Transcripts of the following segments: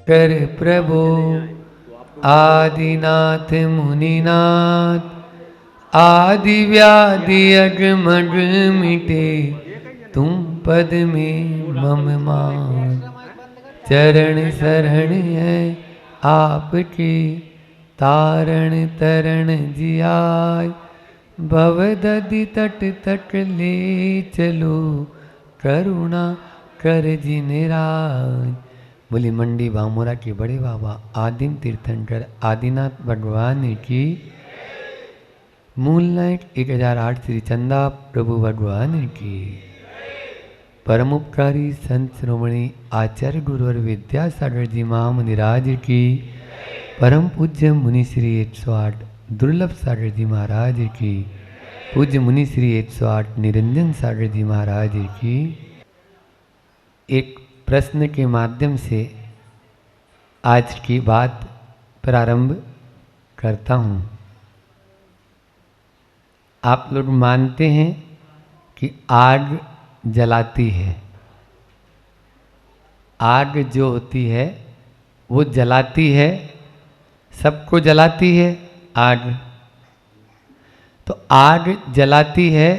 कर प्रभो आदिनाथ मुनिनाथ, आदि व्याधि अगमग मिटे, तुम पद में मम मान। चरण शरण है आपके, तारण तरण जियाय, भवदधि तट तक ले चलो, करुणा कर जिनराज। बोली मंडी बामोरा के बड़े बाबा आदिम तीर्थंकर आदिनाथ भगवान की। मूल नाइट 1008 श्री चंदा प्रभु भगवान की। परम उपकारी संत श्रोमणी आचार्य गुरुवर विद्यासागर जी महामुनिराज की। परम पूज्य मुनि श्री 108 दुर्लभ सागर जी महाराज की। पूज्य मुनि श्री 108 निरंजन सागर जी महाराज की। एक प्रश्न के माध्यम से आज की बात प्रारंभ करता हूँ। आप लोग मानते हैं कि आग जलाती है। आग जो होती है वो जलाती है, सबको जलाती है आग। तो आग जलाती है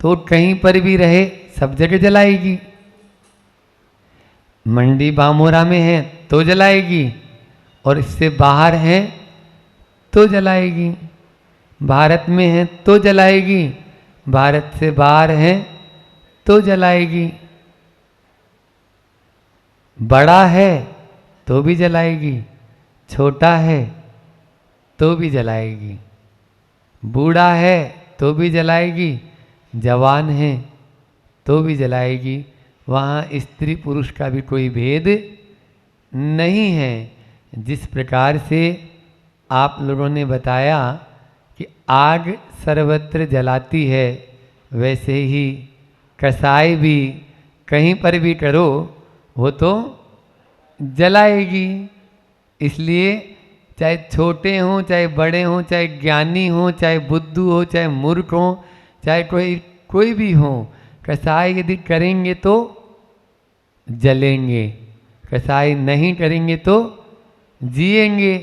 तो कहीं पर भी रहे सब जगह जलाएगी। मंडी बामोरा में है तो जलाएगी, और इससे बाहर है तो जलाएगी। भारत में है तो जलाएगी, भारत से बाहर है तो जलाएगी। बड़ा है तो भी जलाएगी, छोटा है तो भी जलाएगी, बूढ़ा है तो भी जलाएगी, जवान है तो भी जलाएगी। वहाँ स्त्री पुरुष का भी कोई भेद नहीं है। जिस प्रकार से आप लोगों ने बताया कि आग सर्वत्र जलाती है, वैसे ही कसाई भी कहीं पर भी करो वो तो जलाएगी। इसलिए चाहे छोटे हों, चाहे बड़े हों, चाहे ज्ञानी हों, चाहे बुद्धू हो, चाहे मूर्ख हों, चाहे कोई भी हो, कसाई यदि करेंगे तो जलेंगे, कसाई नहीं करेंगे तो जिएंगे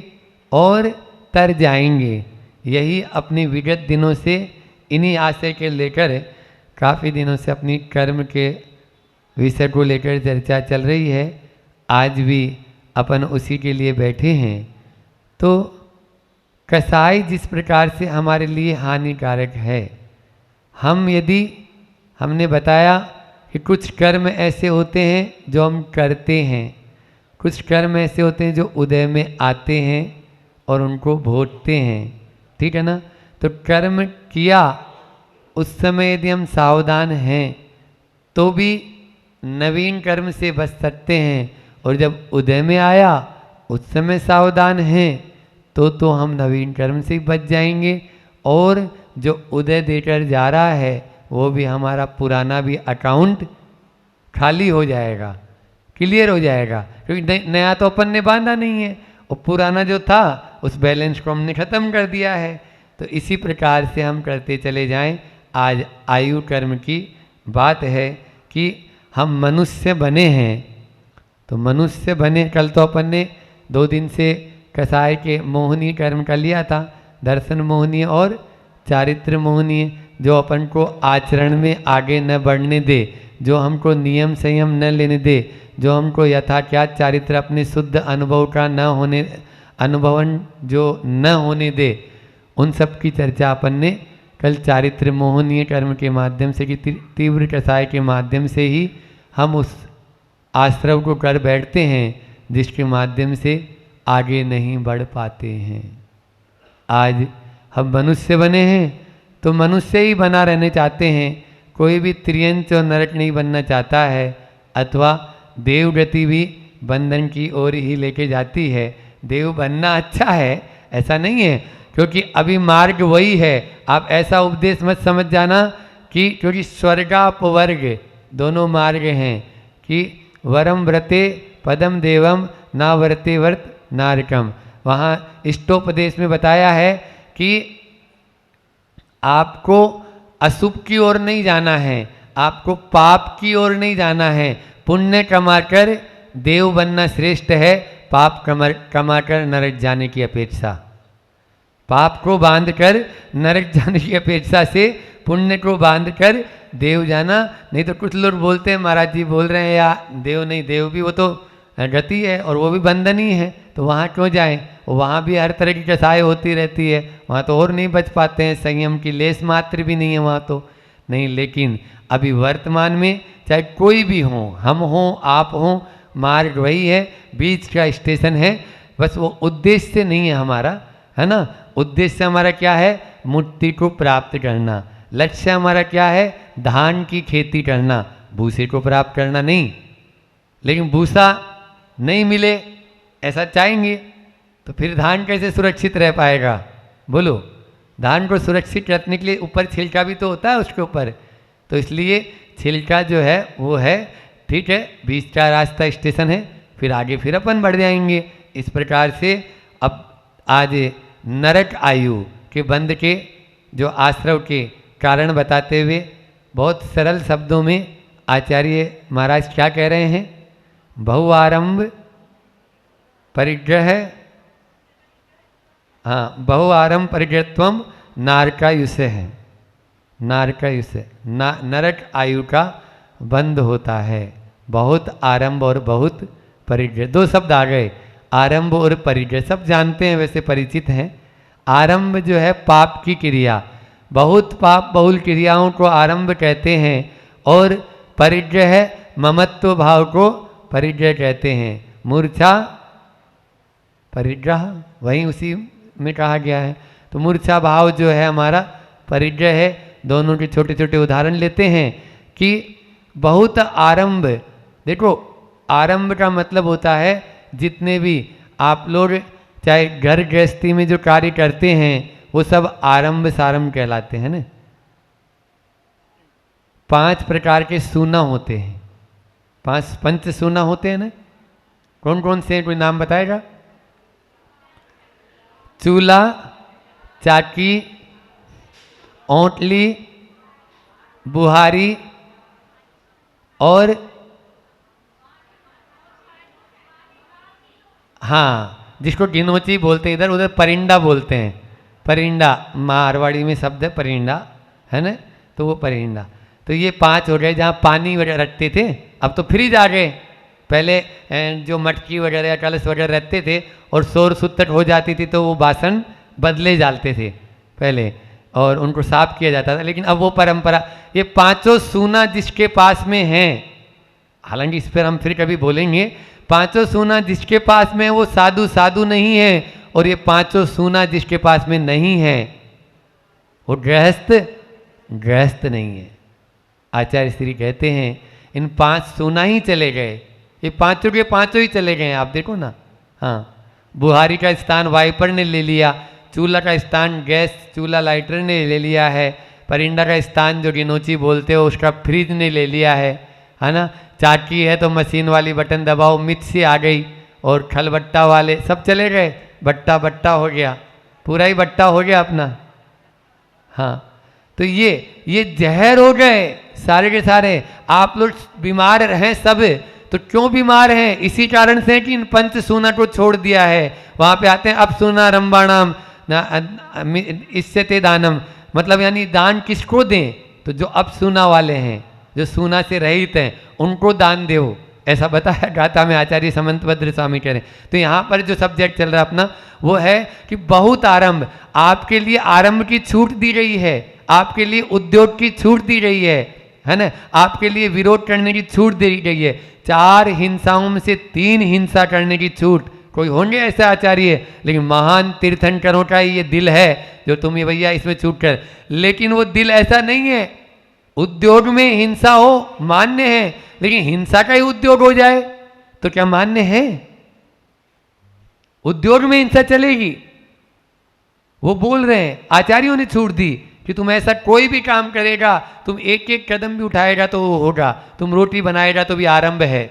और तर जाएंगे। यही अपनी विगत दिनों से इन्हीं आशय के लेकर काफ़ी दिनों से अपनी कर्म के विषय को लेकर चर्चा चल रही है। आज भी अपन उसी के लिए बैठे हैं। तो कसाई जिस प्रकार से हमारे लिए हानिकारक है, हमने बताया कि कुछ कर्म ऐसे होते हैं जो हम करते हैं, कुछ कर्म ऐसे होते हैं जो उदय में आते हैं और उनको भोगते हैं। ठीक है ना। तो कर्म किया उस समय यदि हम सावधान हैं तो भी नवीन कर्म से बच सकते हैं, और जब उदय में आया उस समय सावधान हैं तो हम नवीन कर्म से बच जाएंगे, और जो उदय देकर जा रहा है वो भी हमारा पुराना भी अकाउंट खाली हो जाएगा, क्लियर हो जाएगा। क्योंकि नया तो अपन ने बांधा नहीं है, और पुराना जो था उस बैलेंस को हमने ख़त्म कर दिया है। तो इसी प्रकार से हम करते चले जाएं। आज आयु कर्म की बात है कि हम मनुष्य बने हैं। तो मनुष्य बने, कल तो अपन ने 2 दिन से कसाई के मोहनीय कर्म का लिया था, दर्शन मोहनीय और चारित्र मोहनीय, जो अपन को आचरण में आगे न बढ़ने दे, जो हमको नियम संयम न लेने दे, जो हमको यथाख्यात चारित्र अपने शुद्ध अनुभव का अनुभवन जो न होने दे, उन सब की चर्चा अपन ने कल चारित्र मोहनीय कर्म के माध्यम से कि तीव्र कसाय के माध्यम से ही हम उस आश्रव को कर बैठते हैं जिसके माध्यम से आगे नहीं बढ़ पाते हैं। आज हम मनुष्य बने हैं तो मनुष्य ही बना रहने चाहते हैं, कोई भी त्रियंच और नरक नहीं बनना चाहता है, अथवा देवगति भी बंधन की ओर ही लेके जाती है। देव बनना अच्छा है ऐसा नहीं है, क्योंकि अभी मार्ग वही है। आप ऐसा उपदेश मत समझ जाना कि क्योंकि स्वर्गापवर्ग दोनों मार्ग हैं, कि वरम व्रते पदम देवम ना व्रते व्रत नारकम। वहाँ इष्टोपदेश में बताया है कि आपको अशुभ की ओर नहीं जाना है, आपको पाप की ओर नहीं जाना है। पुण्य कमाकर देव बनना श्रेष्ठ है, पाप कमाकर नरक जाने की अपेक्षा। पाप को बांधकर नरक जाने की अपेक्षा से पुण्य को बांधकर देव जाना। नहीं तो कुछ लोग बोलते हैं महाराज जी बोल रहे हैं या देव नहीं, देव भी वो तो गति है और वो भी बंधन ही है, तो वहाँ क्यों जाएं? वहाँ भी हर तरह की कसाई होती रहती है, वहाँ तो और नहीं बच पाते हैं, संयम की लेस मात्र भी नहीं है वहाँ तो नहीं। लेकिन अभी वर्तमान में चाहे कोई भी हो, हम हों आप हों, मार्ग वही है, बीच का स्टेशन है, बस वो उद्देश्य नहीं है हमारा, है ना। उद्देश्य हमारा क्या है? मुक्ति को प्राप्त करना। लक्ष्य हमारा क्या है? धान की खेती करना, भूसे को प्राप्त करना नहीं। लेकिन भूसा नहीं मिले ऐसा चाहेंगे तो फिर धान कैसे सुरक्षित रह पाएगा? बोलो, धान को सुरक्षित रखने के लिए ऊपर छिलका भी तो होता है उसके ऊपर, तो इसलिए छिलका जो है वो है, ठीक है, बीच का रास्ता स्टेशन है, फिर आगे फिर अपन बढ़ जाएंगे। इस प्रकार से अब आज नरक आयु के बंध के जो आश्रव के कारण बताते हुए बहुत सरल शब्दों में आचार्य महाराज क्या कह रहे हैं? बहुआरंभ परिग्रह, हाँ, बहुआरंभ परिग्रहत्वम नारकायुष है। नारकायुष नरक आयु का बंध होता है। बहुत आरंभ और बहुत परिग्रह, दो शब्द आ गए, आरंभ और परिग्रह, सब जानते हैं, वैसे परिचित हैं। आरंभ जो है पाप की क्रिया, बहुत पाप बहुल क्रियाओं को आरंभ कहते हैं, और परिग्रह ममत्व भाव को परिग्रह कहते हैं। मूर्छा परिग्रह वहीं उसी में कहा गया है, तो मूर्छा भाव जो है हमारा परिग्रह है। दोनों के छोटे छोटे उदाहरण लेते हैं कि बहुत आरंभ, देखो आरंभ का मतलब होता है जितने भी आप लोग चाहे घर गृहस्थी में जो कार्य करते हैं वो सब आरंभ सारंभ कहलाते हैं ना। 5 प्रकार के सूना होते हैं, 5 पंच सूना होते हैं ना। कौन कौन से, कोई नाम बताएगा? चूल्हा, चाकी, ओंटली, बुहारी और हाँ, जिसको गिनोची बोलते हैं, इधर उधर परिंडा बोलते हैं। परिंडा मारवाड़ी में शब्द है परिंडा, है ना, तो वो परिंडा। तो ये 5 हो गए जहाँ पानी वगैरह रखते थे, अब तो फ्रिज आ गए। पहले जो मटकी वगैरह या कलश वगैरह रहते थे और शोर सुत्तट हो जाती थी तो वो बासन बदले जाते थे पहले और उनको साफ किया जाता था। लेकिन अब वो परंपरा, ये 5 सूना जिसके पास में हैं, हालांकि इस पर हम फिर कभी बोलेंगे, 5 सूना जिसके पास में वो साधु साधु नहीं है, और ये 5 सूना जिसके पास में नहीं है वो गृहस्थ गृहस्थ नहीं है। आचार्य श्री कहते हैं इन 5 सूना ही चले गए, ये 5 के 5 ही चले गए। आप देखो ना, हाँ, बुहारी का स्थान वाइपर ने ले लिया, चूल्हा का स्थान गैस चूल्हा लाइटर ने ले लिया है, परिंडा का स्थान जो गिनोची बोलते हो उसका फ्रिज ने ले लिया है ना। चाकी है तो मशीन वाली बटन दबाओ, मिक्सी आ गई, और खलबट्टा वाले सब चले गए, बट्टा बट्टा हो गया, पूरा ही बट्टा हो गया अपना। हाँ, तो ये जहर हो गए सारे के सारे। आप लोग बीमार हैं सब, तो क्यों बीमार हैं? इसी कारण से कि इन पंच सूना को छोड़ दिया है। वहाँ पे आते हैं अब सूना रंबाणाम इससे ते दानम, मतलब यानी दान किसको दें? तो जो अब सूना वाले हैं, जो सूना से रहित हैं, उनको दान दो, ऐसा बताया गाथा में आचार्य समंतभद्र स्वामी कह रहे हैं। तो यहाँ पर जो सब्जेक्ट चल रहा है अपना वो है कि बहुत आरंभ, आपके लिए आरंभ की छूट दी गई है, आपके लिए उद्योग की छूट दी गई है ना, आपके लिए विरोध करने की छूट दी गई है। 4 हिंसाओं में से 3 हिंसा करने की छूट। कोई होंगे ऐसे आचार्य, लेकिन महान तीर्थंकरों का ये दिल है जो तुम ये भैया इसमें छूट कर, लेकिन वो दिल ऐसा नहीं है। उद्योग में हिंसा हो मान्य है, लेकिन हिंसा का ही उद्योग हो जाए तो क्या मान्य है? उद्योग में हिंसा चलेगी? वो बोल रहे हैं, आचार्यों ने छूट दी कि तुम ऐसा कोई भी काम करेगा, तुम एक एक कदम भी उठाएगा तो वो होगा। तुम रोटी बनाएगा तो भी आरंभ है,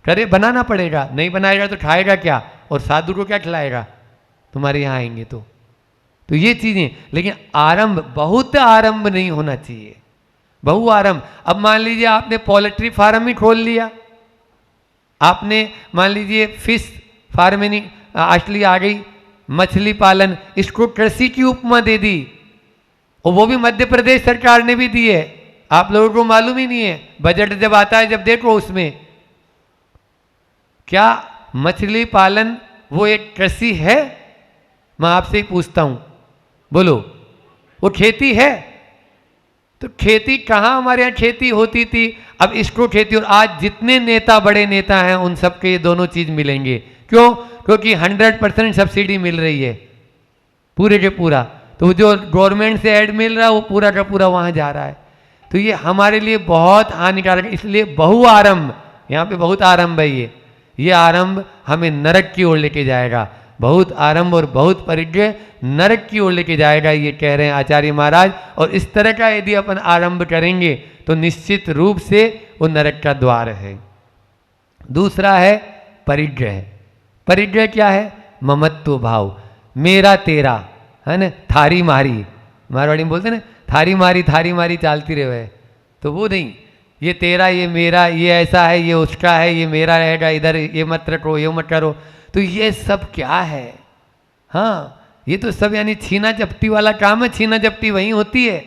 करे बनाना पड़ेगा, नहीं बनाएगा तो खाएगा क्या, और साधु को क्या खिलाएगा तुम्हारे यहाँ आएंगे तो ये चीजें। लेकिन आरंभ, बहुत आरंभ नहीं होना चाहिए, बहु आरंभ। अब मान लीजिए आपने पोल्ट्री फार्म ही खोल लिया, आपने मान लीजिए फिश फार्मिंग असली आ गई, मछली पालन, इसको कृषि की उपमा दे दी, और वो भी मध्य प्रदेश सरकार ने भी दी है। आप लोगों को मालूम ही नहीं है, बजट जब आता है जब देखो उसमें क्या मछली पालन वो एक कृषि है? मैं आपसे ही पूछता हूं, बोलो वो खेती है? तो खेती कहाँ हमारे यहाँ खेती होती थी, अब इसको खेती। और आज जितने नेता बड़े नेता हैं उन सबके ये दोनों चीज मिलेंगे। क्यों? क्योंकि 100% सब्सिडी मिल रही है पूरे के पूरा, तो जो गवर्नमेंट से ऐड मिल रहा है वो पूरा का पूरा वहां जा रहा है। तो ये हमारे लिए बहुत हानिकारक है। इसलिए बहुआरंभ, यहाँ पे बहुत आरंभ है, ये आरंभ हमें नरक की ओर लेके जाएगा। बहुत आरंभ और बहुत परिग्रह नरक की ओर लेके जाएगा, ये कह रहे हैं आचार्य महाराज। और इस तरह का यदि अपन आरंभ करेंगे तो निश्चित रूप से वो नरक का द्वार है। दूसरा है परिग्रह। परिग्रह क्या है? ममत्व भाव, मेरा तेरा, है ना, थारी मारी, मारवाड़ी में बोलते ना थारी मारी चालती रहे। तो वो नहीं, ये तेरा, ये मेरा, ये ऐसा है, ये उसका है, ये मेरा रहेगा, इधर ये मत रखो, ये मत करो। तो ये सब क्या है? हाँ, ये तो सब यानी छीना झपटी वाला काम है। छीना झपटी वहीं होती है।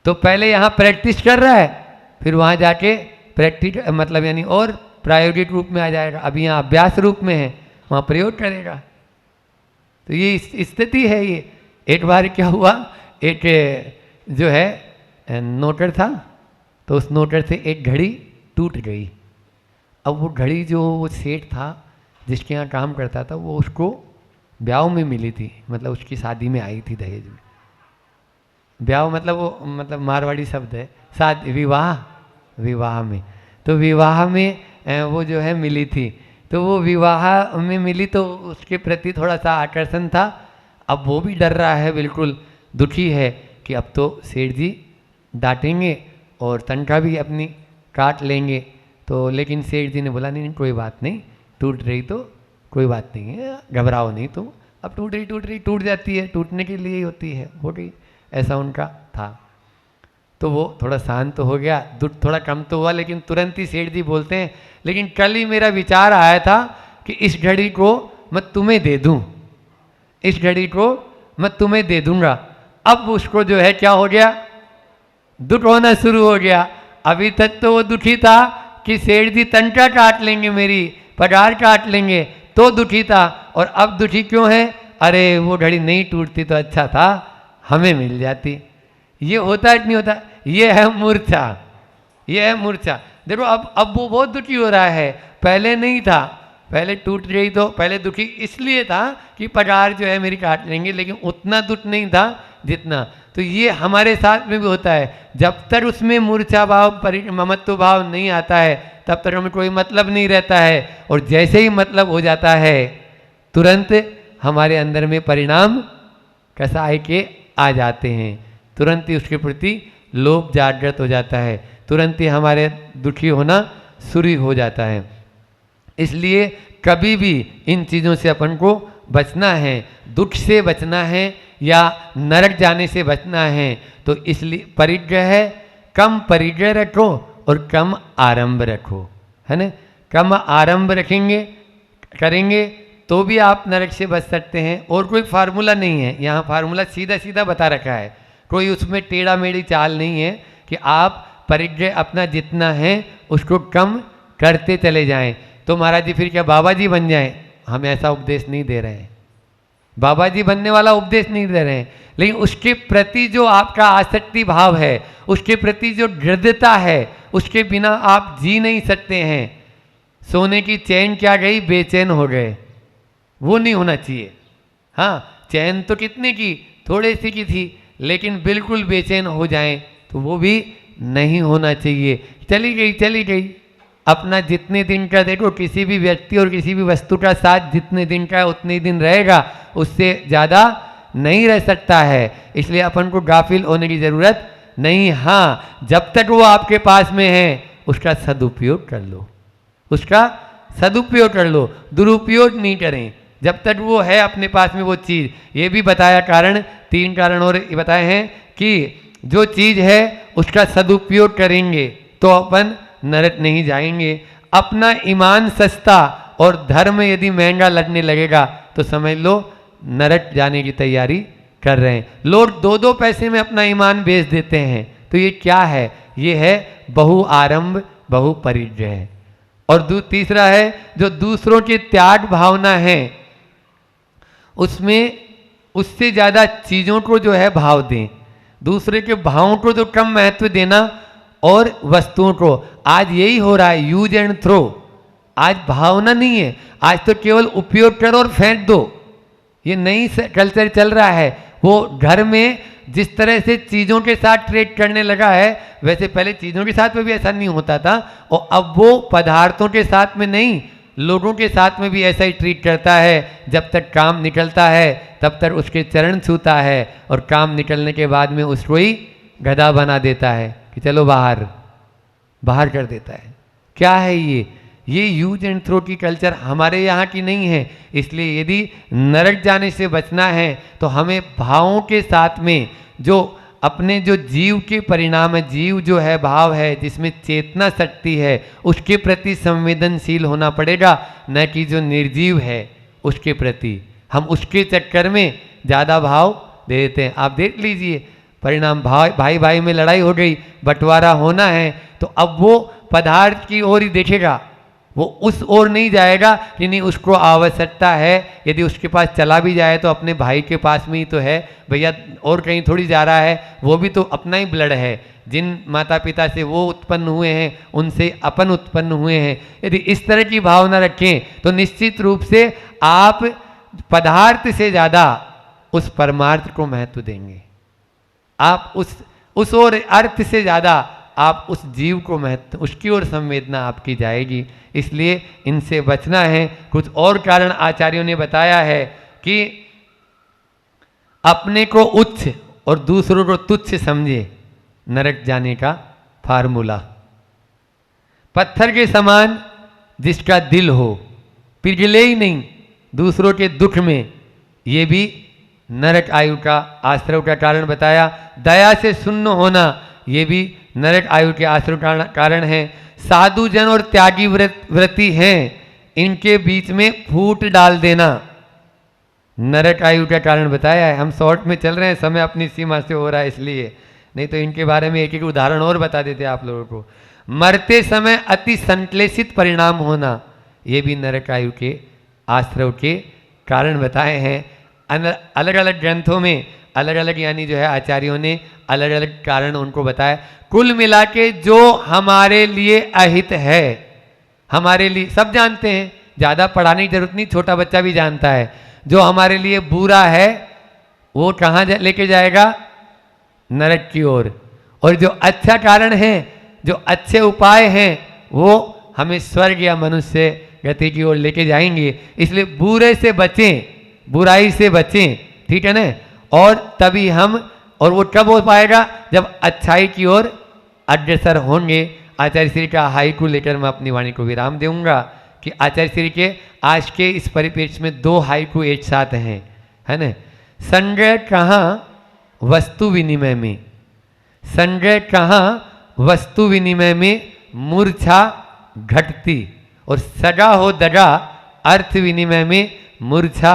तो पहले यहाँ प्रैक्टिस कर रहा है, फिर वहाँ जाके प्रैक्टिस मतलब यानी और प्रायोगिक रूप में आ जाएगा। अभी यहाँ अभ्यास रूप में है, वहाँ प्रयोग करेगा। तो ये स्थिति है। ये एक बार क्या हुआ, एक जो है नोटर था, तो उस नोटर से एक घड़ी टूट गई। अब वो घड़ी जो वो सेठ था जिसके यहाँ काम करता था, वो उसको ब्याह में मिली थी, मतलब उसकी शादी में आई थी दहेज में। ब्याह मतलब वो मतलब मारवाड़ी शब्द है, शादी, विवाह में। तो विवाह में वो जो है मिली थी, तो वो विवाह में मिली तो उसके प्रति थोड़ा सा आकर्षण था। अब वो भी डर रहा है, बिल्कुल दुखी है कि अब तो सेठ जी डांटेंगे और तनख्वाह भी अपनी काट लेंगे। तो लेकिन सेठ जी ने बोला नहीं कोई बात नहीं, टूट रही तो कोई बात नहीं है, घबराओ नहीं तुम, अब टूट रही टूट जाती है, टूटने के लिए ही होती है, हो गई। ऐसा उनका था। तो वो थोड़ा शांत हो गया, दुख थोड़ा कम तो हुआ, लेकिन तुरंत ही सेठ जी बोलते हैं लेकिन कल ही मेरा विचार आया था कि इस घड़ी को मैं तुम्हें दे दूं, इस घड़ी को मैं तुम्हें दे दूंगा। अब उसको जो है क्या हो गया, दुख होना शुरू हो गया। अभी तक तो वो दुखी था कि सेठ जी तनख्वाह काट लेंगे, मेरी पगार काट लेंगे, तो दुखी था। और अब दुखी क्यों है? अरे वो घड़ी नहीं टूटती तो अच्छा था, हमें मिल जाती। ये होता है कि नहीं होता? ये है मूर्छा, ये है मूर्छा। देखो अब वो बहुत दुखी हो रहा है, पहले नहीं था। पहले टूट गई तो पहले दुखी इसलिए था कि पगार जो है मेरी काट लेंगे, लेकिन उतना दुख नहीं था जितना। तो ये हमारे साथ में भी होता है। जब तक उसमें मूर्छा भाव ममत्व भाव नहीं आता है तब तक हमें कोई मतलब नहीं रहता है। और जैसे ही मतलब हो जाता है तुरंत हमारे अंदर में परिणाम कसाय के आ जाते हैं, तुरंत ही उसके प्रति लोभ जागृत हो जाता है, तुरंत ही हमारे दुखी होना शुरू हो जाता है। इसलिए कभी भी इन चीज़ों से अपन को बचना है, दुख से बचना है या नरक जाने से बचना है। तो इसलिए परिग्रह है, कम परिग्रह रखो और कम आरंभ रखो, है ना। कम आरंभ रखेंगे करेंगे तो भी आप नरक से बच सकते हैं। और कोई फार्मूला नहीं है, यहाँ फार्मूला सीधा सीधा बता रखा है, कोई उसमें टेढ़ा मेढ़ी चाल नहीं है कि आप परिग्रह अपना जितना है उसको कम करते चले जाएं। तो महाराज जी फिर क्या बाबा जी बन जाएं? हम ऐसा उपदेश नहीं दे रहे हैं, बाबा जी बनने वाला उपदेश नहीं दे रहे हैं। लेकिन उसके प्रति जो आपका आसक्ति भाव है, उसके प्रति जो दृढ़ता है, उसके बिना आप जी नहीं सकते हैं। सोने की चैन क्या गई, बेचैन हो गए, वो नहीं होना चाहिए। हाँ, चैन तो कितने की, थोड़े सी की थी, लेकिन बिल्कुल बेचैन हो जाएं तो वो भी नहीं होना चाहिए। चली गई अपना जितने दिन का, देखो किसी भी व्यक्ति और किसी भी वस्तु का साथ जितने दिन का है उतने दिन रहेगा, उससे ज़्यादा नहीं रह सकता है। इसलिए अपन को गाफिल होने की ज़रूरत नहीं। हाँ, जब तक वो आपके पास में है उसका सदुपयोग कर लो, उसका सदुपयोग कर लो, दुरुपयोग नहीं करें। जब तक वो है अपने पास में वो चीज़, ये भी बताया कारण, 3 कारण और बताए हैं कि जो चीज़ है उसका सदुपयोग करेंगे तो अपन नरक नहीं जाएंगे। अपना ईमान सस्ता और धर्म यदि महंगा लगने लगेगा तो समझ लो नरक जाने की तैयारी कर रहे हैं। लोग 2-2 पैसे में अपना ईमान बेच देते हैं। तो ये क्या है? ये है बहु आरंभ बहु परिग्रह। और तीसरा है जो दूसरों के त्याग भावना है, उसमें उससे ज़्यादा चीज़ों को जो है भाव दें, दूसरे के भावों को तो कम महत्व देना और वस्तुओं को। आज यही हो रहा है, यूज एंड थ्रो। आज भावना नहीं है, आज तो केवल उपयोग करो और फेंक दो। ये नई कल्चर चल रहा है। वो घर में जिस तरह से चीज़ों के साथ ट्रेड करने लगा है, वैसे पहले चीज़ों के साथ में भी ऐसा नहीं होता था, और अब वो पदार्थों के साथ में नहीं, लोगों के साथ में भी ऐसा ही ट्रीट करता है। जब तक काम निकलता है तब तक उसके चरण छूता है, और काम निकलने के बाद में उसको ही गधा बना देता है कि चलो बाहर बाहर कर देता है। क्या है ये यूज एंड थ्रो की कल्चर हमारे यहाँ की नहीं है। इसलिए यदि नरक जाने से बचना है तो हमें भावों के साथ में जो अपने जो जीव के परिणाम है, जीव जो है भाव है जिसमें चेतना शक्ति है, उसके प्रति संवेदनशील होना पड़ेगा, न कि जो निर्जीव है उसके प्रति। हम उसके चक्कर में ज़्यादा भाव दे देते हैं। आप देख लीजिए परिणाम, भाई भाई में लड़ाई हो गई, बंटवारा होना है, तो अब वो पदार्थ की ओर ही देखेगा, वो उस ओर नहीं जाएगा कि नहीं उसको आवश्यकता है। यदि उसके पास चला भी जाए तो अपने भाई के पास में ही तो है भैया, और कहीं थोड़ी जा रहा है, वो भी तो अपना ही ब्लड है। जिन माता पिता से वो उत्पन्न हुए हैं उनसे अपन उत्पन्न हुए हैं। यदि इस तरह की भावना रखें तो निश्चित रूप से आप पदार्थ से ज़्यादा उस परमार्थ को महत्व देंगे। आप उस और अर्थ से ज़्यादा आप उस जीव को महत्व, उसकी ओर संवेदना आपकी जाएगी। इसलिए इनसे बचना है। कुछ और कारण आचार्यों ने बताया है कि अपने को उच्च और दूसरों को तुच्छ समझे, नरक जाने का फार्मूला। पत्थर के समान जिसका दिल हो, पिघले ही नहीं दूसरों के दुख में, ये भी नरक आयु का आश्रय का कारण बताया। दया से शून्य होना, ये भी नरक आयु के आश्रय का कारण है। साधु जन और त्यागी व्रती हैं, इनके बीच में फूट डाल देना नरक आयु का कारण बताया है। हम शॉर्ट में चल रहे हैं, समय अपनी सीमा से हो रहा है इसलिए, नहीं तो इनके बारे में एक एक उदाहरण और बता देते आप लोगों को। मरते समय अति संश्लेषित परिणाम होना, ये भी नरक आयु के आश्रय के कारण बताए हैं। अलग अलग ग्रंथों में अलग अलग यानी जो है आचार्यों ने अलग अलग कारण उनको बताया। कुल मिला के जो हमारे लिए अहित है, हमारे लिए सब जानते हैं, ज़्यादा पढ़ाने की जरूरत नहीं, छोटा बच्चा भी जानता है। जो हमारे लिए बुरा है वो कहाँ लेके जाएगा? नरक की ओर। और जो अच्छा कारण है, जो अच्छे उपाय हैं, वो हमें स्वर्ग या मनुष्य गति की ओर लेके जाएंगे। इसलिए बुरे से बचें, बुराई से बचें, ठीक है ना। और तभी हम, और वो कब हो पाएगा? जब अच्छाई की ओर अग्रसर होंगे। आचार्य श्री का हाइकू लेकर मैं अपनी वाणी को विराम दूंगा कि आचार्य श्री के आज के इस परिप्रेक्ष्य में 2 हाइकू एक साथ हैं, है ना। संग्रह कहाँ? वस्तु विनिमय में। संग्रह कहाँ? वस्तु विनिमय में मूर्छा घटती, और सगा हो दगा अर्थ विनिमय में मूर्छा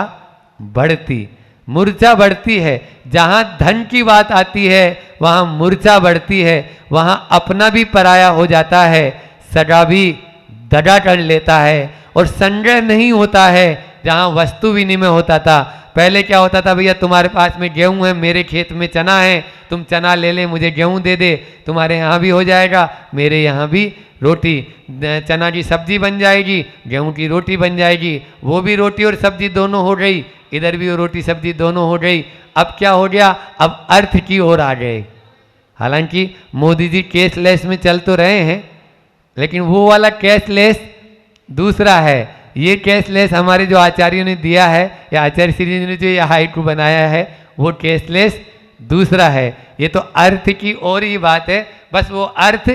बढ़ती। मूर्छा बढ़ती है, जहाँ धन की बात आती है वहाँ मूर्छा बढ़ती है, वहाँ अपना भी पराया हो जाता है, सगा भी दगा कर लेता है, और संग्रह नहीं होता है जहाँ वस्तु विनिमय होता था। पहले क्या होता था? भैया तुम्हारे पास में गेहूं है, मेरे खेत में चना है, तुम चना ले ले, मुझे गेहूं दे दे, तुम्हारे यहाँ भी हो जाएगा, मेरे यहाँ भी रोटी, चना की सब्जी बन जाएगी, गेहूं की रोटी बन जाएगी। वो भी रोटी और सब्जी दोनों हो गई, इधर भी रोटी सब्जी दोनों हो गई। अब क्या हो गया? अब अर्थ की ओर आ गए। हालांकि मोदी जी कैशलेस में चल तो रहे हैं, लेकिन वो वाला कैशलेस दूसरा है। ये कैशलेस हमारे जो आचार्यों ने दिया है, या आचार्य श्री जी ने जो ये हाइकू बनाया है, वो कैशलेस दूसरा है। ये तो अर्थ की ओर ही बात है, बस वो अर्थ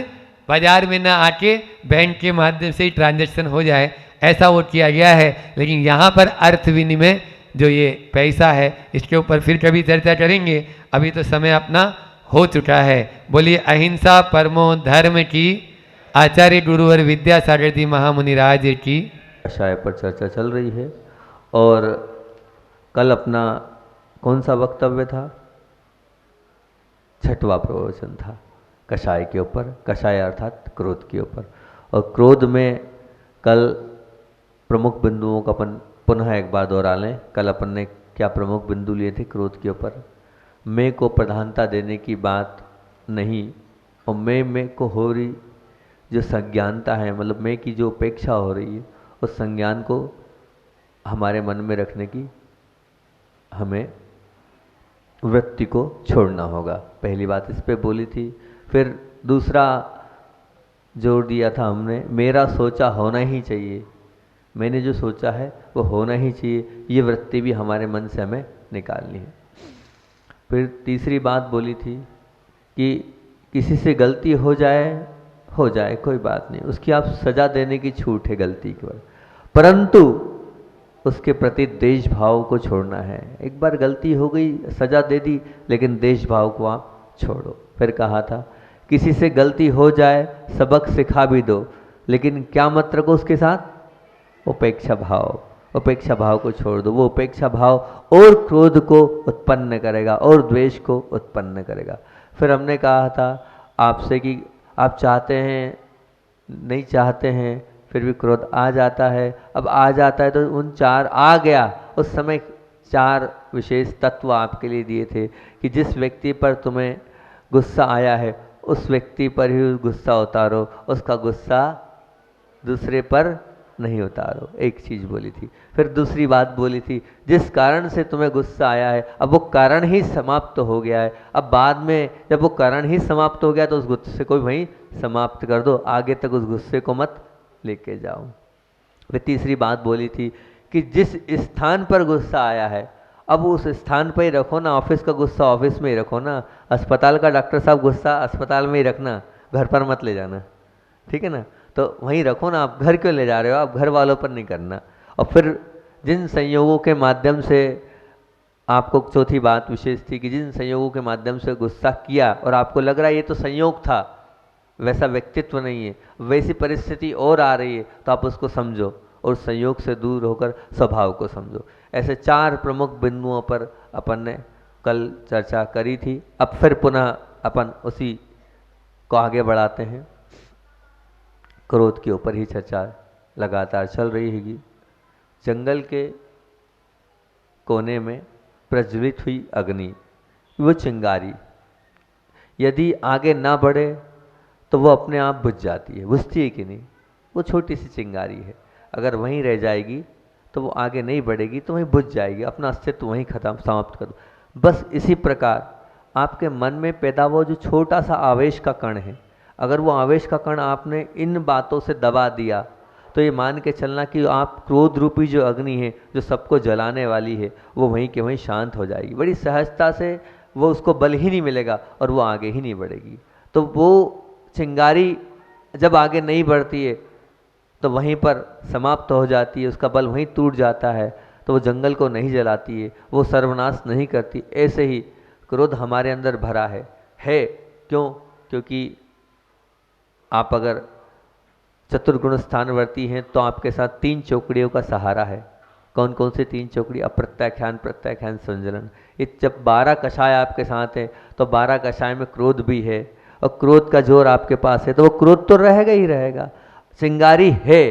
बाजार में ना आके बैंक के माध्यम से ही ट्रांजैक्शन हो जाए, ऐसा वो किया गया है। लेकिन यहाँ पर अर्थ विनिमय जो ये पैसा है, इसके ऊपर फिर कभी चर्चा करेंगे। अभी तो समय अपना हो चुका है। बोलिए अहिंसा परमो धर्म की, आचार्य गुरुवर विद्यासागर जी महामुनि राज की। कषाय पर चर्चा चल रही है और कल अपना कौन सा वक्तव्य था? छठवां प्रवचन था कषाय के ऊपर, कषाय अर्थात क्रोध के ऊपर। और क्रोध में कल प्रमुख बिंदुओं का अपन पुनः एक बार दोहरा लें। कल अपन ने क्या प्रमुख बिंदु लिए थे क्रोध के ऊपर? मैं को प्रधानता देने की बात नहीं, और मैं को हो रही जो संज्ञानता है, मतलब मैं की जो उपेक्षा हो रही है, उस संज्ञान को हमारे मन में रखने की हमें वृत्ति को छोड़ना होगा। पहली बात इस पे बोली थी। फिर दूसरा जोड़ दिया था हमने, मेरा सोचा होना ही चाहिए, मैंने जो सोचा है वो होना ही चाहिए, ये वृत्ति भी हमारे मन से हमें निकालनी है। फिर तीसरी बात बोली थी कि किसी से गलती हो जाए कोई बात नहीं, उसकी आप सजा देने की छूट है गलती के बाद, परंतु उसके प्रति देश भाव को छोड़ना है। एक बार गलती हो गई, सजा दे दी, लेकिन देश भाव को आप छोड़ो। फिर कहा था किसी से गलती हो जाए सबक सिखा भी दो, लेकिन क्या मत रखो उसके साथ? उपेक्षा भाव। उपेक्षा भाव को छोड़ दो। वो उपेक्षा भाव और क्रोध को उत्पन्न करेगा और द्वेष को उत्पन्न करेगा। फिर हमने कहा था आपसे कि आप चाहते हैं, नहीं चाहते हैं, फिर भी क्रोध आ जाता है। अब आ जाता है तो उन चार आ गया, उस समय चार विशेष तत्व आपके लिए दिए थे कि जिस व्यक्ति पर तुम्हें गुस्सा आया है उस व्यक्ति पर ही गुस्सा उतारो, उसका गुस्सा दूसरे पर नहीं उतारो। एक चीज बोली थी। फिर दूसरी बात बोली थी, जिस कारण से तुम्हें गुस्सा आया है अब वो कारण ही समाप्त हो गया है, अब बाद में जब वो कारण ही समाप्त हो गया तो उस गुस्से को वहीं समाप्त कर दो, आगे तक उस गुस्से को मत लेके जाओ। फिर तीसरी बात बोली थी कि जिस स्थान पर गुस्सा आया है अब उस स्थान पर ही रखो ना, ऑफिस का गुस्सा ऑफिस में ही रखो ना, अस्पताल का डॉक्टर साहब गुस्सा अस्पताल में ही रखना, घर पर मत ले जाना, ठीक है ना? तो वहीं रखो ना, आप घर क्यों ले जा रहे हो? आप घर वालों पर नहीं करना। और फिर जिन संयोगों के माध्यम से आपको, चौथी बात विशेष थी कि जिन संयोगों के माध्यम से गुस्सा किया और आपको लग रहा है ये तो संयोग था, वैसा व्यक्तित्व नहीं है, वैसी परिस्थिति और आ रही है, तो आप उसको समझो और संयोग से दूर होकर स्वभाव को समझो। ऐसे चार प्रमुख बिंदुओं पर अपन ने कल चर्चा करी थी। अब फिर पुनः अपन उसी को आगे बढ़ाते हैं। क्रोध के ऊपर ही चर्चा लगातार चल रही है। जंगल के कोने में प्रज्वलित हुई अग्नि, वो चिंगारी यदि आगे ना बढ़े तो वो अपने आप बुझ जाती है। बुझती है कि नहीं? वो छोटी सी चिंगारी है, अगर वहीं रह जाएगी तो वो आगे नहीं बढ़ेगी, तो वहीं बुझ जाएगी, अपना अस्तित्व वहीं खत्म समाप्त कर दो। बस इसी प्रकार आपके मन में पैदा हुआ जो छोटा सा आवेश का कण है, अगर वो आवेश का कण आपने इन बातों से दबा दिया तो ये मान के चलना कि आप क्रोध रूपी जो अग्नि है जो सबको जलाने वाली है वो वहीं के वहीं शांत हो जाएगी। बड़ी सहजता से वो उसको बल ही नहीं मिलेगा और वो आगे ही नहीं बढ़ेगी। तो वो चिंगारी जब आगे नहीं बढ़ती है तो वहीं पर समाप्त हो जाती है, उसका बल वहीं टूट जाता है, तो वो जंगल को नहीं जलाती है, वो सर्वनाश नहीं करती। ऐसे ही क्रोध हमारे अंदर भरा है। क्यों? क्योंकि आप अगर चतुर्गुण स्थानवर्ती हैं तो आपके साथ तीन चौकड़ियों का सहारा है। कौन कौन से तीन चौकड़ी? अप्रत्याख्यान, प्रत्याख्यान, संजलन। ये जब 12 कषाय आपके साथ हैं तो 12 कषाय में क्रोध भी है और क्रोध का जोर आपके पास है, तो वो क्रोध तो रहेगा ही रहेगा। चिंगारी है,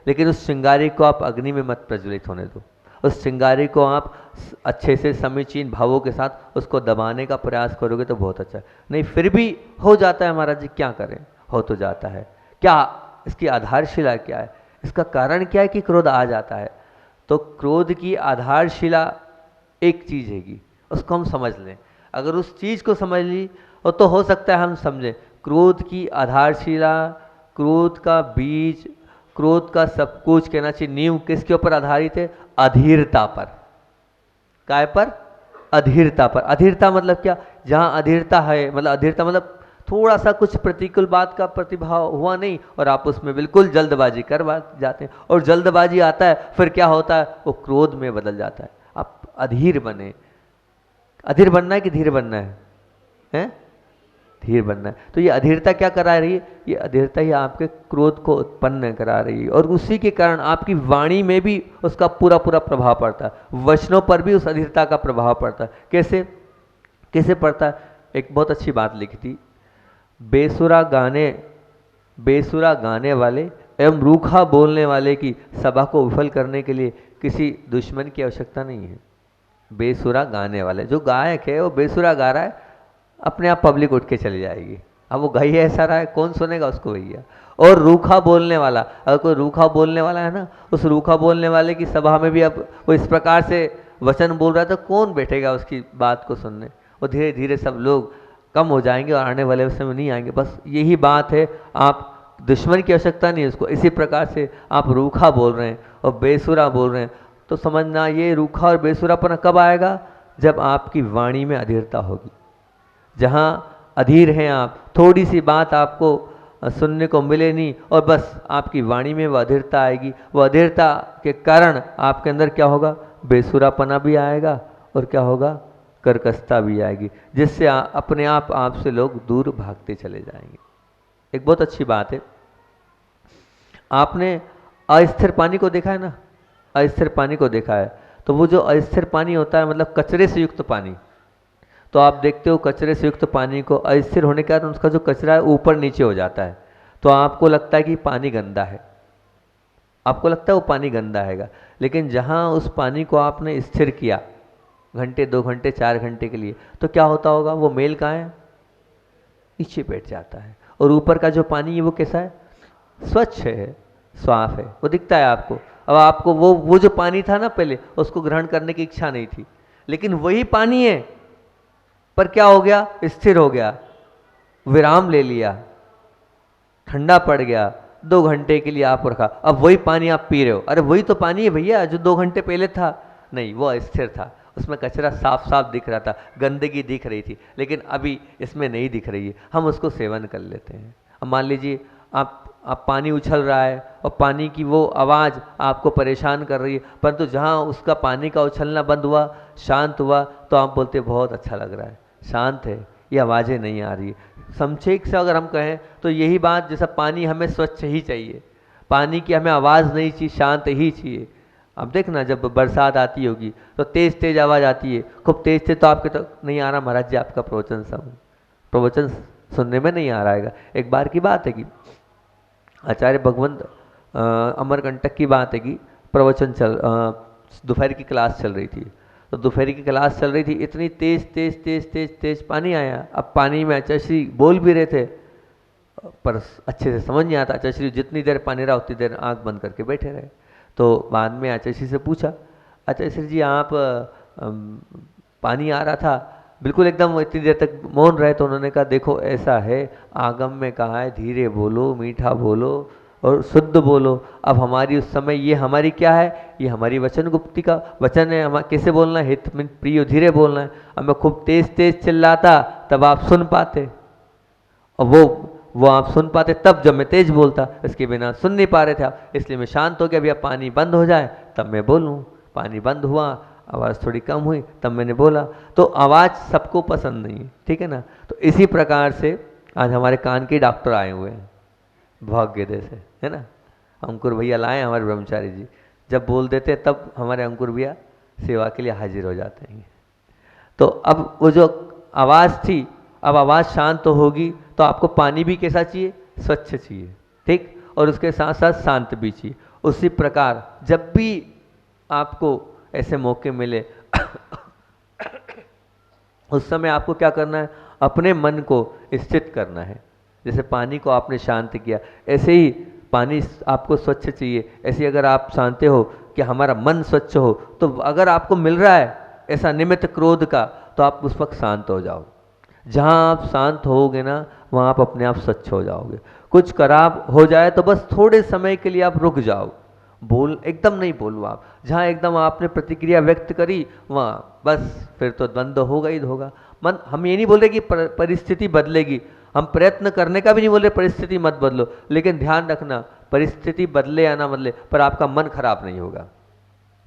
लेकिन उस चिंगारी को आप अग्नि में मत प्रज्वलित होने दो। उस चिंगारी को आप अच्छे से समीचीन भावों के साथ उसको दबाने का प्रयास करोगे तो बहुत अच्छा है। नहीं फिर भी हो जाता है महाराज जी, क्या करें? हो तो जाता है। क्या इसकी आधारशिला क्या है? इसका कारण क्या है कि क्रोध आ जाता है? तो क्रोध की आधारशिला एक चीज हैगी, उसको हम समझ लें। अगर उस चीज को समझ ली और तो हो सकता है हम समझें क्रोध की आधारशिला, क्रोध का बीज, क्रोध का सब कुछ कहना चाहिए नींव किसके ऊपर आधारित है? अधीरता पर। काय पर? अधीरता पर। अधीरता मतलब क्या? जहां अधीरता है, मतलब अधीरता मतलब थोड़ा सा कुछ प्रतिकूल बात का प्रतिभाव हुआ नहीं और आप उसमें बिल्कुल जल्दबाजी कर जाते हैं, और जल्दबाजी आता है फिर क्या होता है? वो क्रोध में बदल जाता है। आप अधीर बने। अधीर बनना है कि धीर बनना है? हैं? धीर बनना है। तो ये अधीरता क्या करा रही है? ये अधीरता ही आपके क्रोध को उत्पन्न करा रही है, और उसी के कारण आपकी वाणी में भी उसका पूरा पूरा प्रभाव पड़ता है, वचनों पर भी उस अधीरता का प्रभाव पड़ता है। कैसे कैसे पड़ता है? एक बहुत अच्छी बात लिखी थी, बेसुरा गाने वाले एवं रूखा बोलने वाले की सभा को विफल करने के लिए किसी दुश्मन की आवश्यकता नहीं है। बेसुरा गाने वाले, जो गायक है वो बेसुरा गा रहा है, अपने आप पब्लिक उठ के चली जाएगी। अब वो गाई ऐसा रहा है, कौन सुनेगा उसको भैया। और रूखा बोलने वाला, अगर कोई रूखा बोलने वाला है ना, उस रूखा बोलने वाले की सभा में भी अब वो इस प्रकार से वचन बोल रहा है, तो कौन बैठेगा उसकी बात को सुनने। वो धीरे धीरे सब लोग कम हो जाएंगे और आने वाले समय में नहीं आएंगे। बस यही बात है, आप दुश्मन की आवश्यकता नहीं है उसको। इसी प्रकार से आप रूखा बोल रहे हैं और बेसुरा बोल रहे हैं, तो समझना ये रूखा और बेसुरापन कब आएगा? जब आपकी वाणी में अधीरता होगी। जहाँ अधीर हैं आप, थोड़ी सी बात आपको सुनने को मिले नहीं और बस आपकी वाणी में वह अधीरता आएगी। वह अधीरता के कारण आपके अंदर क्या होगा? बेसुरापना भी आएगा और क्या होगा? कर्कशता भी आएगी, जिससे अपने आप आपसे लोग दूर भागते चले जाएंगे। एक बहुत अच्छी बात है, आपने अस्थिर पानी को देखा है ना? अस्थिर पानी को देखा है, तो वो जो अस्थिर पानी होता है, मतलब कचरे से युक्त पानी, तो आप देखते हो कचरे से युक्त पानी को अस्थिर होने के कारण उसका जो कचरा है ऊपर नीचे हो जाता है, तो आपको लगता है कि पानी गंदा है, आपको लगता है वो पानी गंदा हैगा। लेकिन जहाँ उस पानी को आपने स्थिर किया घंटे, 2 घंटे, 4 घंटे के लिए, तो क्या होता होगा? वो मेल कहाँ है? नीचे बैठ जाता है। और ऊपर का जो पानी है वो कैसा है? स्वच्छ है, साफ है, वो दिखता है आपको। अब आपको वो जो पानी था ना पहले, उसको ग्रहण करने की इच्छा नहीं थी, लेकिन वही पानी है, पर क्या हो गया? स्थिर हो गया, विराम ले लिया, ठंडा पड़ गया, 2 घंटे के लिए आप रखा, अब वही पानी आप पी रहे हो। अरे वही तो पानी है भैया जो 2 घंटे पहले था। नहीं, वो अस्थिर था, उसमें कचरा साफ साफ दिख रहा था, गंदगी दिख रही थी, लेकिन अभी इसमें नहीं दिख रही है, हम उसको सेवन कर लेते हैं। अब मान लीजिए आप पानी उछल रहा है और पानी की वो आवाज़ आपको परेशान कर रही है, परंतु जहाँ उसका पानी का उछलना बंद हुआ, शांत हुआ, तो आप बोलते बहुत अच्छा लग रहा है, शांत है, ये आवाज़ें नहीं आ रही है। संक्षेप से अगर हम कहें तो यही बात, जैसा पानी हमें स्वच्छ ही चाहिए, पानी की हमें आवाज़ नहीं चाहिए, शांत ही चाहिए। अब देखना जब बरसात आती होगी तो तेज़ तेज़ आवाज़ आती है, खूब तेज़ से, तो आपके तो नहीं आ रहा महाराज जी आपका प्रवचन सुनने में नहीं आ रहा है। एक बार की बात है कि आचार्य भगवंत अमरकंटक की बात है कि प्रवचन दोपहर की क्लास चल रही थी, तो दोपहर की क्लास चल रही थी, इतनी तेज़ तेज़ तेज़ तेज़ तेज़ पानी आया। अब पानी में आचार्य श्री बोल भी रहे थे, पर अच्छे से समझ नहीं आता। आचार्य श्री जितनी देर पानी रहा उतनी देर आंख बंद करके बैठे रहे। तो बाद में आचार्य श्री से पूछा, आचार्य श्री जी आप पानी आ रहा था, बिल्कुल एकदम इतनी देर तक मौन रहे, तो उन्होंने कहा देखो ऐसा है, आगम में कहा है धीरे बोलो, मीठा बोलो और शुद्ध बोलो। अब हमारी उस समय ये हमारी क्या है? ये हमारी वचन गुप्ती का वचन है, हम कैसे बोलना है? हित में प्रियो, धीरे बोलना है। अब मैं खूब तेज तेज चिल्लाता तब आप सुन पाते, और वो आप सुन पाते तब जब मैं तेज बोलता, इसके बिना सुन नहीं पा रहे थे आप, इसलिए मैं शांत हो गया। भैया पानी बंद हो जाए तब मैं बोलूँ। पानी बंद हुआ, आवाज़ थोड़ी कम हुई, तब मैंने बोला। तो आवाज़ सबको पसंद नहीं है, ठीक है ना? तो इसी प्रकार से आज हमारे कान के डॉक्टर आए हुए हैं भाग्योदय से, है ना? अंकुर भैया लाए हमारे ब्रह्मचारी जी, जब बोल देते तब हमारे अंकुर भैया सेवा के लिए हाजिर हो जाते हैं। तो अब वो जो आवाज़ थी, अब आवाज़ शांत तो होगी, तो आपको पानी भी कैसा चाहिए? स्वच्छ चाहिए, ठीक, और उसके साथ साथ शांत भी चाहिए। उसी प्रकार जब भी आपको ऐसे मौके मिले उस समय आपको क्या करना है? अपने मन को स्थित करना है। जैसे पानी को आपने शांत किया, ऐसे ही पानी आपको स्वच्छ चाहिए। ऐसे अगर आप चाहते हो कि हमारा मन स्वच्छ हो, तो अगर आपको मिल रहा है ऐसा निमित्त क्रोध का, तो आप उस वक्त शांत हो जाओ। जहाँ आप शांत होगे ना, वहाँ आप अपने आप स्वच्छ हो जाओगे। कुछ खराब हो जाए तो बस थोड़े समय के लिए आप रुक जाओ, एकदम नहीं बोलो आप। जहाँ एकदम आपने प्रतिक्रिया व्यक्त करी, वहाँ बस फिर तो द्वंद्व होगा ही होगा। मन हम ये नहीं बोल रहे कि परिस्थिति बदलेगी, हम प्रयत्न करने का भी नहीं बोल रहे परिस्थिति मत बदलो, लेकिन ध्यान रखना परिस्थिति बदले या ना बदले, पर आपका मन खराब नहीं होगा।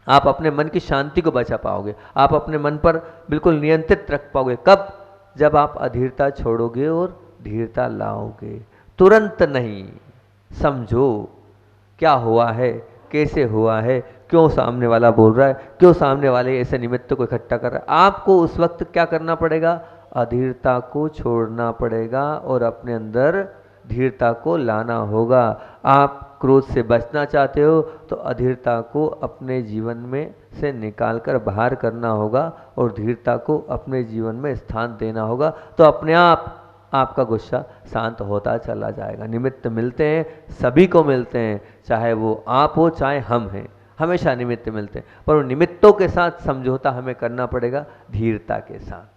आप अपने मन की शांति को बचा पाओगे, आप अपने मन पर बिल्कुल नियंत्रित रख पाओगे। कब? जब आप अधीरता छोड़ोगे और धीरता लाओगे। तुरंत नहीं, समझो क्या हुआ है, कैसे हुआ है, क्यों सामने वाला बोल रहा है, क्यों सामने वाले ऐसे निमित्त को इकट्ठा कर रहा है। आपको उस वक्त क्या करना पड़ेगा, अधीरता को छोड़ना पड़ेगा और अपने अंदर धीरता को लाना होगा। आप क्रोध से बचना चाहते हो तो अधीरता को अपने जीवन में से निकाल कर बाहर करना होगा और धीरता को अपने जीवन में स्थान देना होगा, तो अपने आप आपका गुस्सा शांत होता चला जाएगा। निमित्त मिलते हैं, सभी को मिलते हैं, चाहे वो आप हो चाहे हम हैं, हमेशा निमित्त मिलते हैं, पर उन निमित्तों के साथ समझौता हमें करना पड़ेगा धीरता के साथ,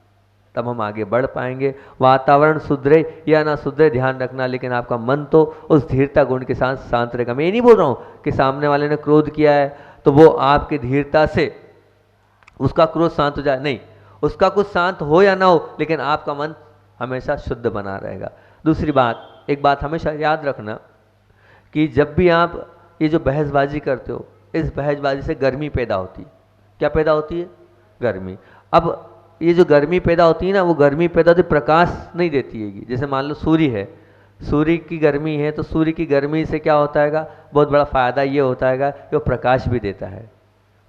तब हम आगे बढ़ पाएंगे। वातावरण सुधरे या ना सुधरे ध्यान रखना, लेकिन आपका मन तो उस धीरता गुण के साथ शांत रहेगा। मैं ये नहीं बोल रहा हूँ कि सामने वाले ने क्रोध किया है तो वो आपकी धीरता से उसका क्रोध शांत हो जाए, नहीं, उसका कुछ शांत हो या ना हो, लेकिन आपका मन हमेशा शुद्ध बना रहेगा। दूसरी बात, एक बात हमेशा याद रखना कि जब भी आप ये जो बहसबाजी करते हो, इस बहसबाजी से गर्मी पैदा होती है। क्या पैदा होती है, गर्मी। अब ये जो गर्मी पैदा होती है ना, वो गर्मी पैदा होती, प्रकाश नहीं देती है। जैसे मान लो सूर्य है, सूर्य की गर्मी है, तो सूर्य की गर्मी से क्या होता है, बहुत बड़ा फायदा ये होता है कि वो प्रकाश भी देता है।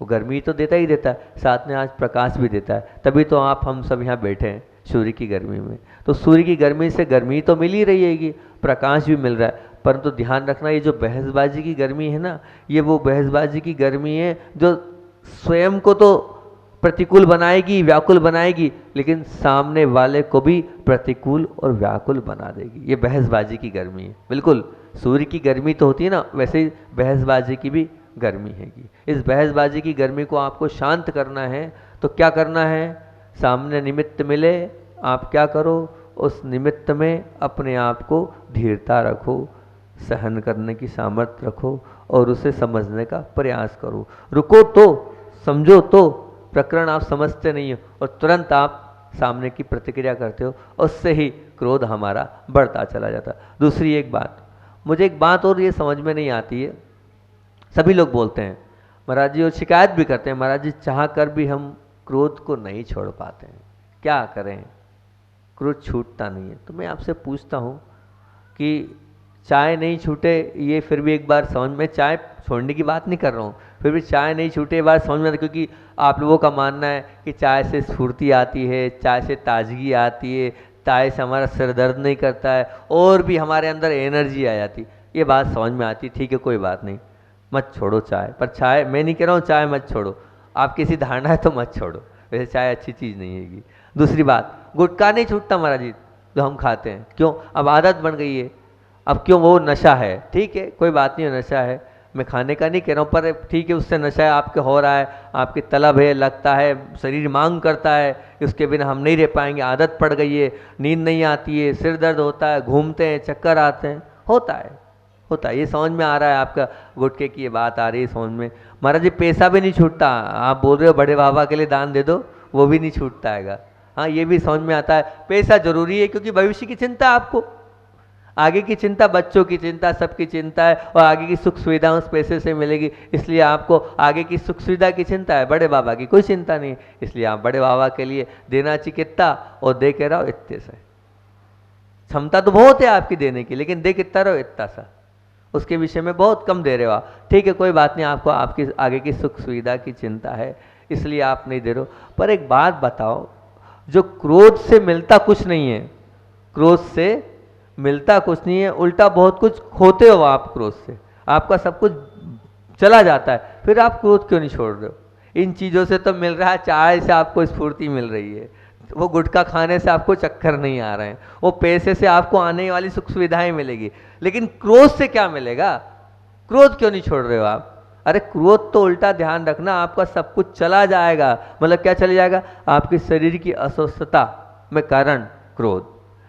वो गर्मी तो देता ही देता है, साथ में आज प्रकाश भी देता है, तभी तो आप हम सब यहाँ बैठे हैं सूर्य की गर्मी में। तो सूर्य की गर्मी से गर्मी तो मिल ही रही है, प्रकाश भी मिल रहा है, परंतु ध्यान रखना ये जो बहसबाजी की गर्मी है ना, ये वो बहसबाजी की गर्मी है जो स्वयं को तो प्रतिकूल बनाएगी, व्याकुल बनाएगी, लेकिन सामने वाले को भी प्रतिकूल और व्याकुल बना देगी। ये बहसबाजी की गर्मी है। बिल्कुल सूर्य की गर्मी तो होती है ना, वैसे ही बहसबाजी की भी गर्मी हैगी। इस बहसबाजी की गर्मी को आपको शांत करना है, तो क्या करना है, सामने निमित्त मिले, आप क्या करो, उस निमित्त में अपने आप को धीरता रखो, सहन करने की सामर्थ्य रखो और उसे समझने का प्रयास करो। रुको तो, समझो तो, प्रकरण आप समझते नहीं हो और तुरंत आप सामने की प्रतिक्रिया करते हो, उससे ही क्रोध हमारा बढ़ता चला जाता। दूसरी एक बात, मुझे एक बात और ये समझ में नहीं आती है, सभी लोग बोलते हैं महाराज जी और शिकायत भी करते हैं, महाराज जी चाह कर भी हम क्रोध को नहीं छोड़ पाते हैं, क्या करें, क्रोध छूटता नहीं है। तो मैं आपसे पूछता हूँ कि चाय नहीं छूटे ये फिर भी एक बार समझ में, चाय छोड़ने की बात नहीं कर रहा हूँ, फिर भी चाय नहीं छूटे एक बार समझ में आता, क्योंकि आप लोगों का मानना है कि चाय से स्फूर्ति आती है, चाय से ताजगी आती है, चाय से हमारा सिर दर्द नहीं करता है और भी हमारे अंदर एनर्जी आ जाती, ये बात समझ में आती, ठीक है कोई बात नहीं, मत छोड़ो चाय। पर चाय, मैं नहीं कह रहा हूँ चाय मत छोड़ो, आपकी ऐसी धारणा है तो मत छोड़ो, वैसे चाय अच्छी चीज़ नहीं हैगी। दूसरी बात, गुटखा नहीं छूटता महाराज जी जो हम खाते हैं, क्यों, अब आदत बन गई है, अब क्यों, वो नशा है, ठीक है कोई बात नहीं, नशा है, मैं खाने का नहीं कह रहा हूँ, पर ठीक है उससे नशा है, आपके हो रहा है, आपकी तलब है, लगता है, शरीर मांग करता है, उसके बिना हम नहीं रह पाएंगे, आदत पड़ गई है, नींद नहीं आती है, सिर दर्द होता है, घूमते हैं, चक्कर आते हैं, होता है, ये समझ में आ रहा है, आपका गुटखे की ये बात आ रही है समझ में। महाराज जी पैसा भी नहीं छूटता, आप बोल रहे हो बड़े बाबा के लिए दान दे दो, वो भी नहीं छूटता हैगा। हाँ ये भी समझ में आता है, पैसा जरूरी है क्योंकि भविष्य की चिंता, आपको आगे की चिंता, बच्चों की चिंता, सबकी चिंता है और आगे की सुख सुविधा उस पैसे से मिलेगी, इसलिए आपको आगे की सुख सुविधा की चिंता है, बड़े बाबा की कोई चिंता नहीं, इसलिए आप बड़े बाबा के लिए देना चाहिए कितना और दे के रहो इतने से, क्षमता तो बहुत है आपकी देने की, लेकिन दे कितना रहो इतना सा, उसके विषय में बहुत कम दे रहे हो आप, ठीक है कोई बात नहीं, आपको आपकी आगे की सुख सुविधा की चिंता है इसलिए आप नहीं दे रहे हो। पर एक बात बताओ, जो क्रोध से मिलता कुछ नहीं है, क्रोध से मिलता कुछ नहीं है, उल्टा बहुत कुछ खोते हो आप क्रोध से, आपका सब कुछ चला जाता है, फिर आप क्रोध क्यों नहीं छोड़ रहे हो। इन चीज़ों से तो मिल रहा है, चाय से आपको स्फूर्ति मिल रही है, वो गुटखा खाने से आपको चक्कर नहीं आ रहे हैं, वो पैसे से आपको आने वाली सुख सुविधाएं मिलेगी, लेकिन क्रोध से क्या मिलेगा, क्रोध क्यों नहीं छोड़ रहे हो आप। अरे क्रोध तो उल्टा ध्यान रखना, आपका सब कुछ चला जाएगा, मतलब क्या चला जाएगा, आपकी शरीर की अस्वस्थता में कारण क्रोध,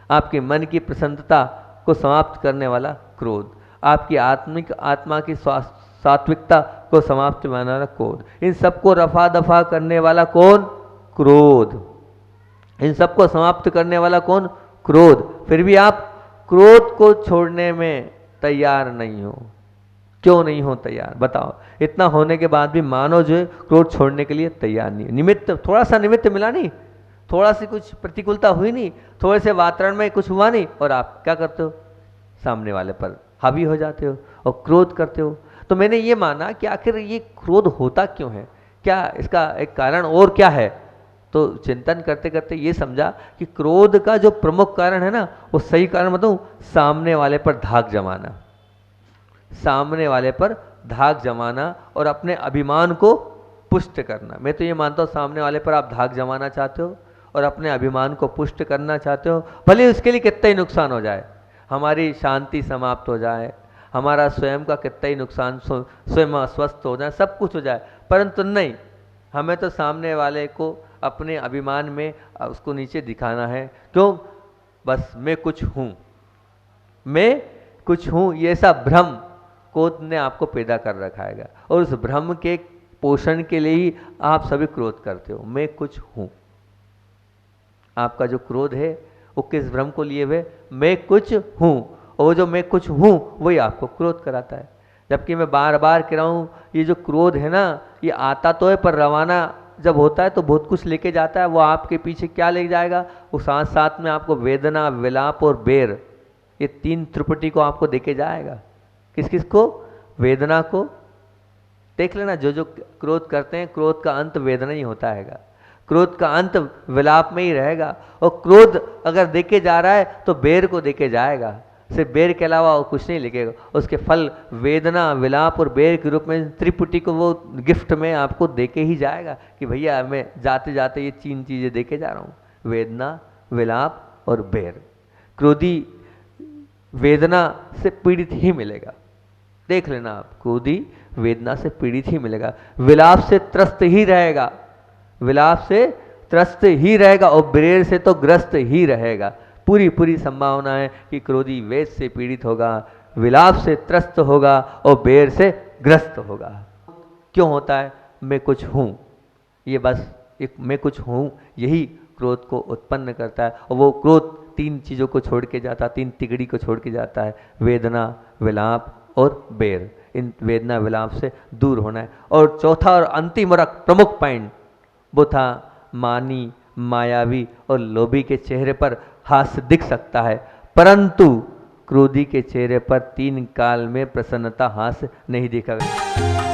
आपके मन की प्रसन्नता को समाप्त करने वाला क्रोध, आपकी आत्मा की सात्विकता को समाप्त करने वाला क्रोध, इन सबको रफा दफा करने वाला कौन, क्रोध, इन सबको समाप्त करने वाला कौन, क्रोध। फिर भी आप क्रोध को छोड़ने में तैयार नहीं हो, क्यों नहीं हो तैयार बताओ। इतना होने के बाद भी मानो जो है क्रोध छोड़ने के लिए तैयार नहीं है। निमित्त, थोड़ा सा निमित्त मिला नहीं, थोड़ा सी कुछ प्रतिकूलता हुई नहीं, थोड़े से वातावरण में कुछ हुआ नहीं, और आप क्या करते हो, सामने वाले पर हावी हो जाते हो और क्रोध करते हो। तो मैंने ये माना कि आखिर ये क्रोध होता क्यों है, क्या इसका एक कारण और क्या है। तो चिंतन करते करते ये समझा कि क्रोध का जो प्रमुख कारण है ना, वो सही कारण बताऊं, सामने वाले पर धाक जमाना, सामने वाले पर धाक जमाना और अपने अभिमान को पुष्ट करना। मैं तो ये मानता हूँ सामने वाले पर आप धाक जमाना चाहते हो और अपने अभिमान को पुष्ट करना चाहते हो, भले उसके लिए कितना ही नुकसान हो जाए, हमारी शांति समाप्त हो जाए, हमारा स्वयं का कितना ही नुकसान, स्वयं अस्वस्थ हो जाए, सब कुछ हो जाए, परंतु नहीं, हमें तो सामने वाले को अपने अभिमान में उसको नीचे दिखाना है। क्यों? बस मैं कुछ हूँ, मैं कुछ हूँ, ये ऐसा भ्रम क्रोध ने आपको पैदा कर रखा है, और उस भ्रम के पोषण के लिए ही आप सभी क्रोध करते हो। मैं कुछ हूँ, आपका जो क्रोध है वो किस भ्रम को लिए हुए, मैं कुछ हूँ, और वो जो मैं कुछ हूँ वही आपको क्रोध कराता है। जबकि मैं बार बार कह रहा हूँ, ये जो क्रोध है ना, ये आता तो है पर रवाना जब होता है तो बहुत कुछ लेके जाता है। वो आपके पीछे क्या ले जाएगा, वो साथ साथ में आपको वेदना, विलाप और बेर, ये तीन त्रिपुटी को आपको देके जाएगा। किस किस को? वेदना को। देख लेना, जो जो क्रोध करते हैं, क्रोध का अंत वेदना ही होता है, क्रोध का अंत विलाप में ही रहेगा। और क्रोध अगर देके जा रहा है तो बेर को देके जाएगा, सिर्फ बेर के अलावा वो कुछ नहीं लिखेगा। उसके फल वेदना, विलाप और बेर के रूप में त्रिपुटी को वो गिफ्ट में आपको देके ही जाएगा कि भैया मैं जाते जाते ये तीन चीज़ें देके जा रहा हूँ, वेदना, विलाप और बेर। क्रोधी वेदना से पीड़ित ही मिलेगा, देख लेना आप, क्रोधी वेदना से पीड़ित ही मिलेगा, विलाप से त्रस्त ही रहेगा, विलाप से त्रस्त ही रहेगा, और बेर से तो ग्रस्त ही रहेगा। पूरी संभावना है कि क्रोधी वेद से पीड़ित होगा, विलाप से त्रस्त होगा और बेर से ग्रस्त होगा। क्यों होता है? मैं कुछ हूँ, ये बस एक मैं कुछ हूँ यही क्रोध को उत्पन्न करता है। और वो क्रोध तीन चीज़ों को छोड़ के जाता है, तीन तिगड़ी को छोड़ के जाता है, वेदना, विलाप और बेर। इन वेदना विलाप से दूर होना है। और चौथा और अंतिम और प्रमुख पॉइंट वो था, मानी, मायावी और लोभी के चेहरे पर हास्य दिख सकता है, परंतु क्रोधी के चेहरे पर 3 काल में प्रसन्नता, हास्य नहीं दिखेगा।